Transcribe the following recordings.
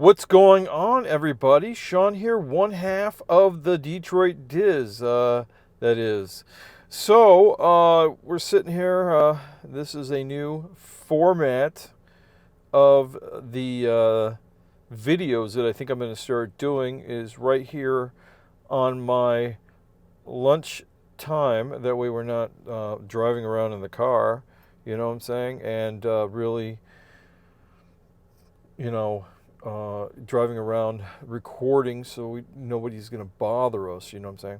What's going on, everybody? Sean here, one half of the Detroit Diz, that is. We're sitting here. This is a new format of the videos that I think I'm going to start doing is right here on my lunch time. That way we're not driving around in the car, you know what I'm saying? And really, you know, driving around recording so nobody's going to bother us, you know what I'm saying?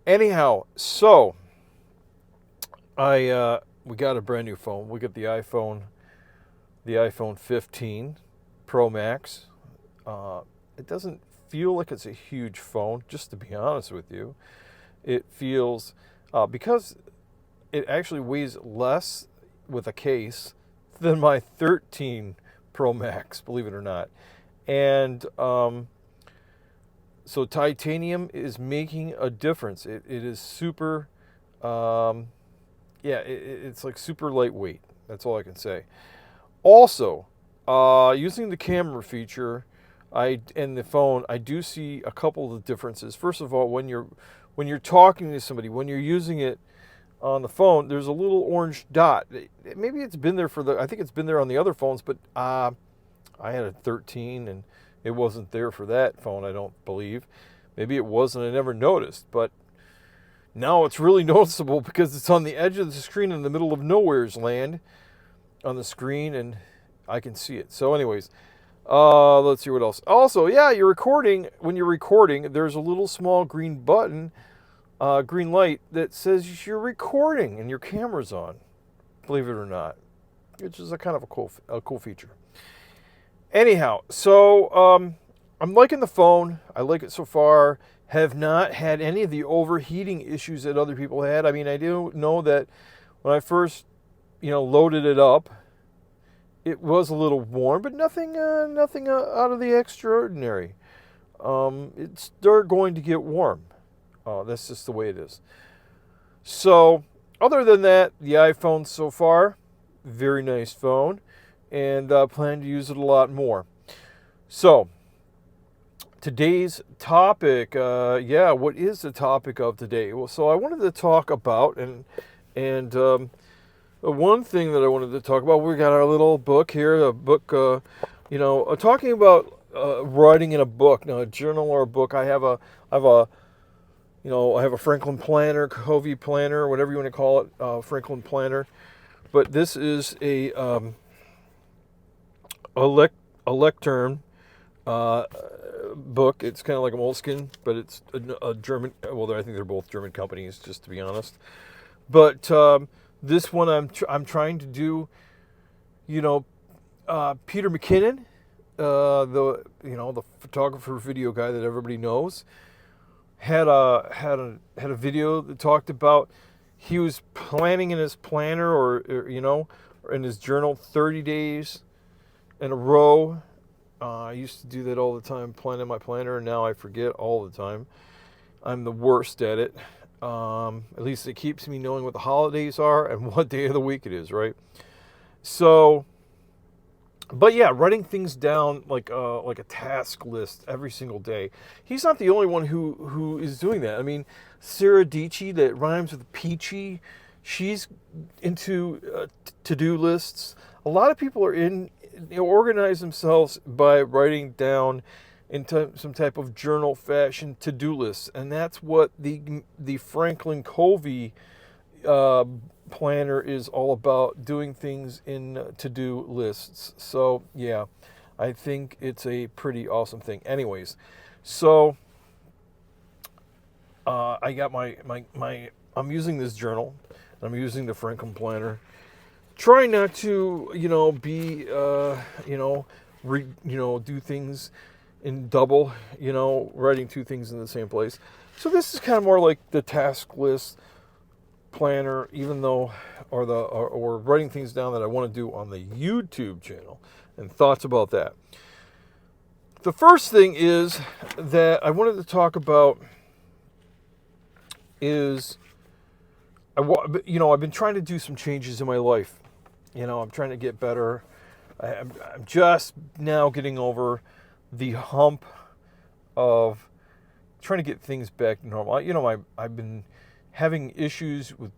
Anyhow, we got a brand new phone. We got the iPhone 15 Pro Max. It doesn't feel like it's a huge phone, just to be honest with you. It feels, because it actually weighs less with a case than my 13 Pro Max, believe it or not. And so titanium is making a difference. It is super, it's like super lightweight. That's all I can say. Also, using the camera feature, and the phone, I do see a couple of differences. First of all, when you're talking to somebody, when you're using it on the phone, there's a little orange dot. Maybe it's been there I think it's been there on the other phones, but I had a 13 and it wasn't there for that phone, I don't believe. Maybe it was and I never noticed, but now it's really noticeable because it's on the edge of the screen in the middle of nowhere's land on the screen and I can see it. So anyways, let's see what else. Also, yeah, when you're recording, there's a little small green button, green light that says you're recording and your camera's on, believe it or not, which is a kind of a cool feature. Anyhow, I'm liking the phone. I like it so far. Have not had any of the overheating issues that other people had. I mean, I do know that when I first, loaded it up, it was a little warm, but nothing out of the extraordinary. They're going to get warm. That's just the way it is. So, other than that, the iPhone so far, very nice phone. And plan to use it a lot more. So, today's topic, what is the topic of today? Well, so I wanted to talk about, and one thing that I wanted to talk about, we got our little book here, a book, talking about writing in a book, now a journal or a book. I have a Franklin Planner, Covey Planner, whatever you want to call it, Franklin Planner. But this is a lectern book. It's kind of like a Moleskine, but it's a German. Well, I think they're both German companies, just to be honest. But this one, I'm trying to do. Peter McKinnon, the photographer, video guy that everybody knows, had a video that talked about he was planning in his planner or in his journal 30 days in a row. I used to do that all the time, planning my planner, and now I forget all the time. I'm the worst at it. At least it keeps me knowing what the holidays are and what day of the week it is, right? So, but yeah, writing things down like a task list every single day. He's not the only one who is doing that. I mean, Sarah Dietschy, that rhymes with peachy, she's into to-do lists. A lot of people are organize themselves by writing down into some type of journal fashion to-do lists, and that's what the Franklin Covey planner is all about, doing things in to-do lists. So yeah, I think it's a pretty awesome thing. Anyways, so I got I'm using this journal. I'm using the Franklin planner. Try not to, be, do things in double, writing two things in the same place. So this is kind of more like the task list planner, even though, or writing things down that I want to do on the YouTube channel, and thoughts about that. The first thing is that I wanted to talk about is, I've been trying to do some changes in my life. I'm trying to get better. I'm just now getting over the hump of trying to get things back to normal. I've been having issues with,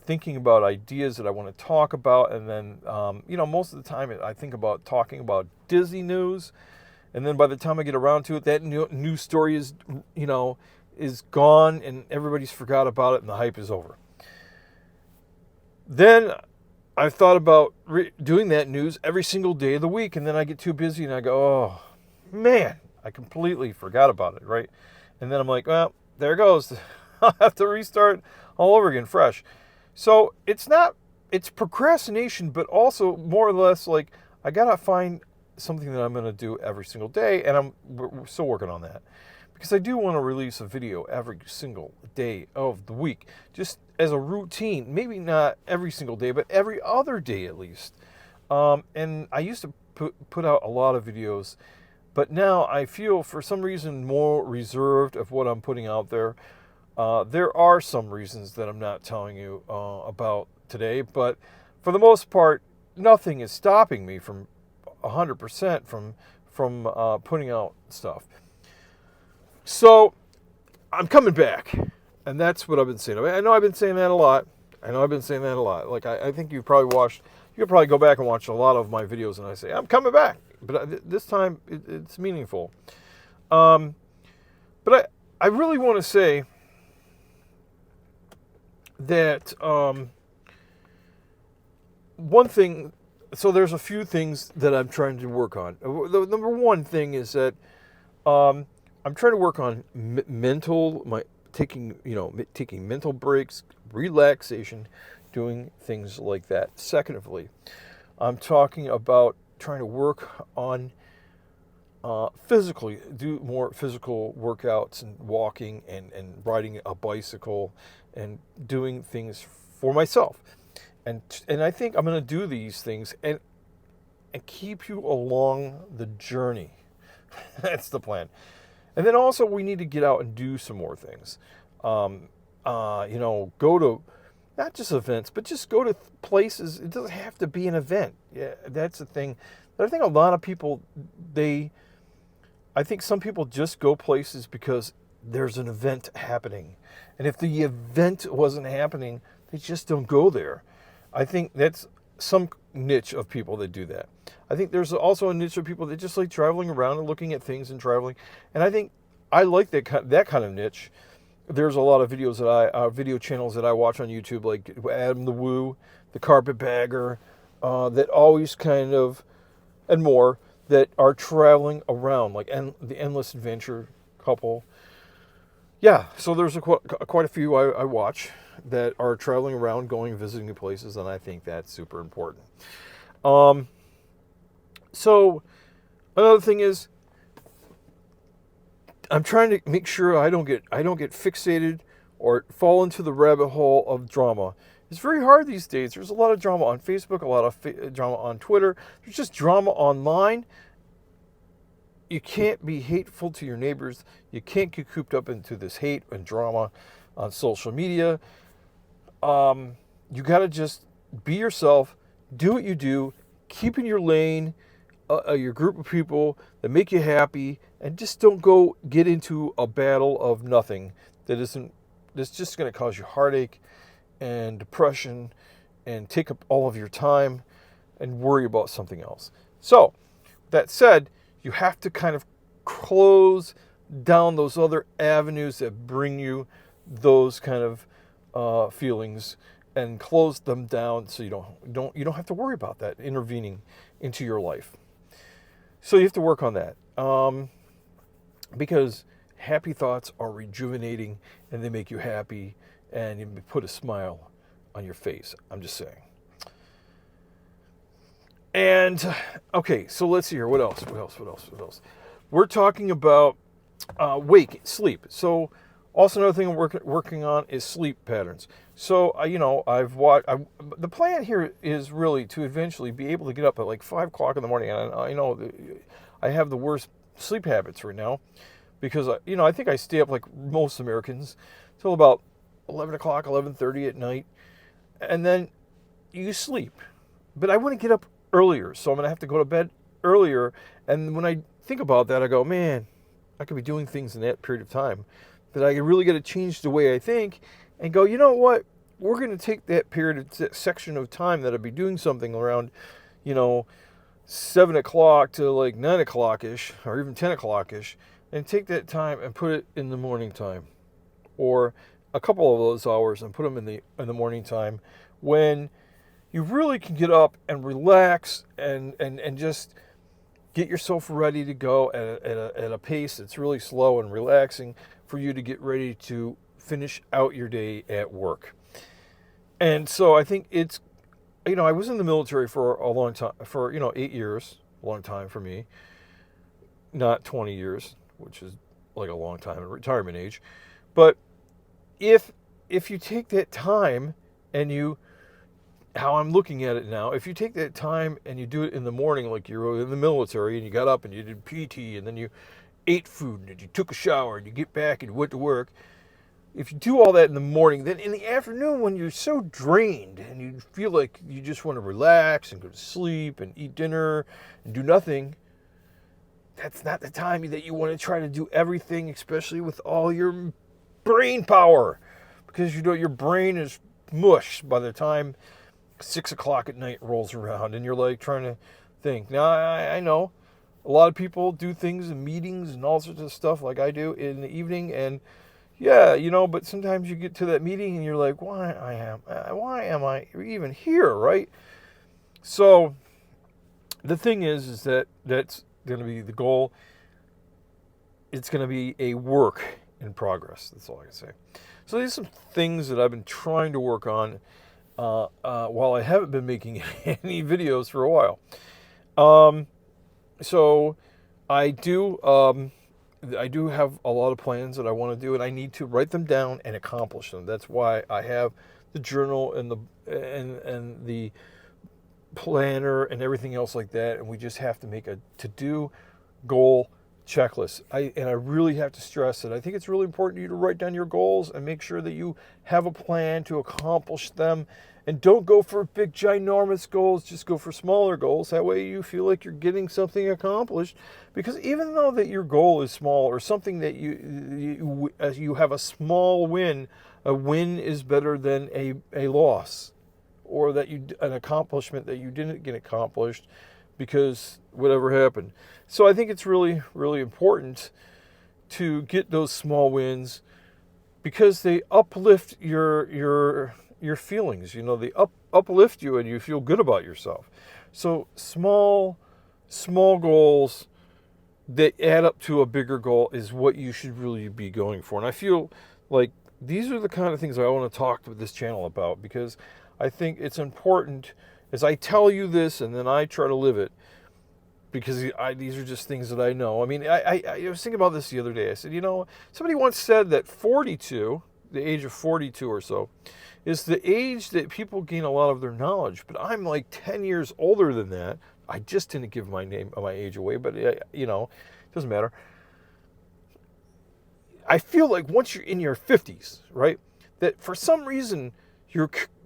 thinking about ideas that I want to talk about. And then, most of the time I think about talking about Disney news. And then by the time I get around to it, that news story is gone and everybody's forgot about it and the hype is over. Then I've thought about doing that news every single day of the week. And then I get too busy and I go, oh, man, I completely forgot about it, right? And then I'm like, well, there it goes. I'll have to restart all over again, fresh. So it's procrastination, but also more or less like I got to find something that I'm going to do every single day, and we're still working on that. Because I do want to release a video every single day of the week, just as a routine. Maybe not every single day, but every other day at least. And I used to put out a lot of videos, but now I feel for some reason more reserved of what I'm putting out there. There are some reasons that I'm not telling you about today, but for the most part, nothing is stopping me from 100% from putting out stuff. So I'm coming back, and that's what I've been saying. I know I've been saying that a lot. Like I think you could probably go back and watch a lot of my videos, and I say I'm coming back, but this time it's meaningful. But I really want to say that one thing. So there's a few things that I'm trying to work on. The number one thing is that I'm trying to work on taking mental breaks, relaxation, doing things like that. Secondly, I'm talking about trying to work on physically, do more physical workouts and walking and riding a bicycle and doing things for myself. And I think I'm going to do these things and keep you along the journey. That's the plan. And then also we need to get out and do some more things. Go to not just events, but just go to places. It doesn't have to be an event. Yeah, that's the thing. But I think a lot of people, I think some people just go places because there's an event happening. And if the event wasn't happening, they just don't go there. I think that's some niche of people that do that. I think there's also a niche of people that just like traveling around and looking at things and traveling. And I think I like that kind of niche. There's a lot of videos video channels that I watch on YouTube, like Adam the Woo, the Carpetbagger, that always kind of, and more, that are traveling around, like the Endless Adventure couple. Yeah, so there's quite a few I watch that are traveling around, visiting places, and I think that's super important. So another thing is, I'm trying to make sure I don't get fixated or fall into the rabbit hole of drama. It's very hard these days. There's a lot of drama on Facebook, a lot of drama on Twitter. There's just drama online. You can't be hateful to your neighbors. You can't get cooped up into this hate and drama on social media. You got to just be yourself, do what you do, keep in your lane, your group of people that make you happy, and just don't go get into a battle of nothing that's just going to cause you heartache and depression and take up all of your time and worry about something else. So, that said, you have to kind of close down those other avenues that bring you those kind of feelings and close them down so you don't have to worry about that intervening into your life. So you have to work on that because happy thoughts are rejuvenating and they make you happy and you put a smile on your face. I'm just saying. And okay, so let's see here. What else? We're talking about sleep. So also another thing I'm working on is sleep patterns. So the plan here is really to eventually be able to get up at like 5 o'clock in the morning. And I know I have the worst sleep habits right now because I think I stay up like most Americans till about 11 o'clock, 11:30 at night, and then you sleep. But I want to get up earlier, so I'm going to have to go to bed earlier. And when I think about that, I go, man, I could be doing things in that period of time that I really got to change the way I think and go, you know what? We're going to take that period, that section of time that I'd be doing something around, 7 o'clock to like 9 o'clock ish, or even 10 o'clock ish, and take that time and put it in the morning time, or a couple of those hours and put them in the morning time, when you really can get up and relax and just get yourself ready to go at a pace that's really slow and relaxing for you to get ready to finish out your day at work. And so I think it's, I was in the military for a long time, for, 8 years, a long time for me, not 20 years, which is like a long time in retirement age. But if you take that time and how I'm looking at it now, if you take that time and you do it in the morning, like you're in the military and you got up and you did PT and then you ate food and you took a shower and you get back and you went to work, if you do all that in the morning, then in the afternoon when you're so drained and you feel like you just want to relax and go to sleep and eat dinner and do nothing, that's not the time that you want to try to do everything, especially with all your brain power, because your brain is mush by the time 6 o'clock at night rolls around and you're like trying to think. Now, I know a lot of people do things in meetings and all sorts of stuff like I do in the evening, and yeah, but sometimes you get to that meeting and you're like, why am I even here, right? So the thing is that that's going to be the goal. It's going to be a work in progress. That's all I can say. So these are some things that I've been trying to work on while I haven't been making any videos for a while. So I do have a lot of plans that I want to do, and I need to write them down and accomplish them. That's why I have the journal and the planner and everything else like that, and we just have to make a to-do goal checklist. I really have to stress that I think it's really important for you to write down your goals and make sure that you have a plan to accomplish them. And don't go for big, ginormous goals. Just go for smaller goals. That way you feel like you're getting something accomplished. Because even though that your goal is small, or something that you have a small win, a win is better than a loss, or that an accomplishment that you didn't get accomplished because whatever happened. So I think it's really, really important to get those small wins, because they uplift your feelings. They uplift you and you feel good about yourself. So small goals that add up to a bigger goal is what you should really be going for. And I feel like these are the kind of things I want to talk to this channel about, because I think it's important as I tell you this and then I try to live it, because these are just things that I know. I mean, I was thinking about this the other day. I said, somebody once said that 42, the age of 42 or so, is the age that people gain a lot of their knowledge. But I'm like 10 years older than that. I just didn't give my age away, but it doesn't matter. I feel like once you're in your 50s, right, that for some reason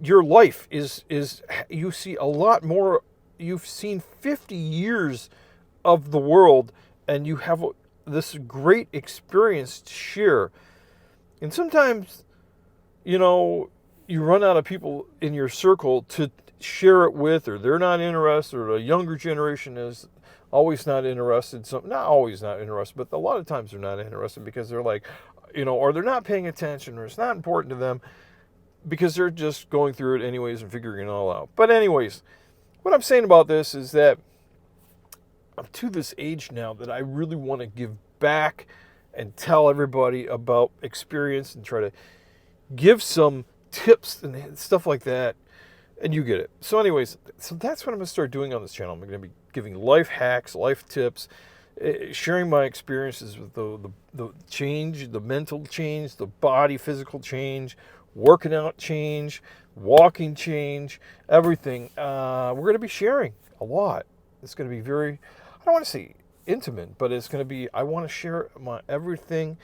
your life is you see a lot more. You've seen 50 years of the world, and you have this great experience to share. And sometimes, you run out of people in your circle to share it with, or they're not interested, or the younger generation is always not interested. Not always not interested, but a lot of times they're not interested because they're like, or they're not paying attention, or it's not important to them because they're just going through it anyways and figuring it all out. But anyways, what I'm saying about this is that I'm to this age now that I really want to give back and tell everybody about experience and try to give some tips and stuff like that, and you get it. So anyways, that's what I'm going to start doing on this channel. I'm going to be giving life hacks, life tips, sharing my experiences with the change, the mental change, the body, physical change, working out change, walking change, everything. We're going to be sharing a lot. It's going to be very, I don't want to say intimate, but it's going to be, I want to share my everything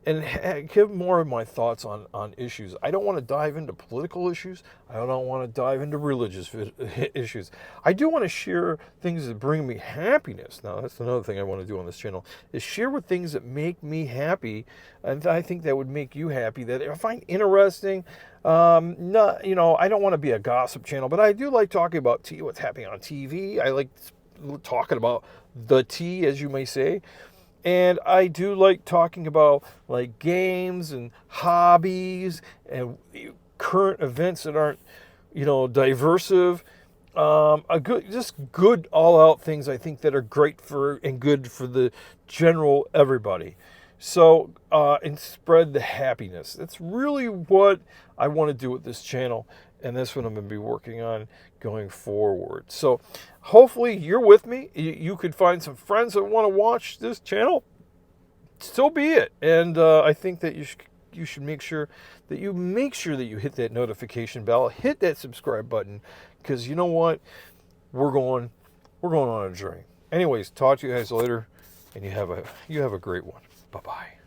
and give more of my thoughts on issues. I don't want to dive into political issues. I don't want to dive into religious issues. I do want to share things that bring me happiness. Now, that's another thing I want to do on this channel, is share with things that make me happy, and I think that would make you happy, that I find interesting. Not, I don't want to be a gossip channel, but I do like talking about what's happening on TV. I like talking about the tea, as you may say. And I do like talking about like games and hobbies and current events that aren't, diversive. Just good all-out things, I think, that are great for and good for the general everybody. So, and spread the happiness. That's really what I want to do with this channel, and that's what I'm going to be working on going forward. So, hopefully you're with me. You could find some friends that want to watch this channel. So be it. And I think that you should make sure that you hit that notification bell, hit that subscribe button, because you know what, we're going on a journey. Anyways, talk to you guys later, and you have a great one. Bye bye.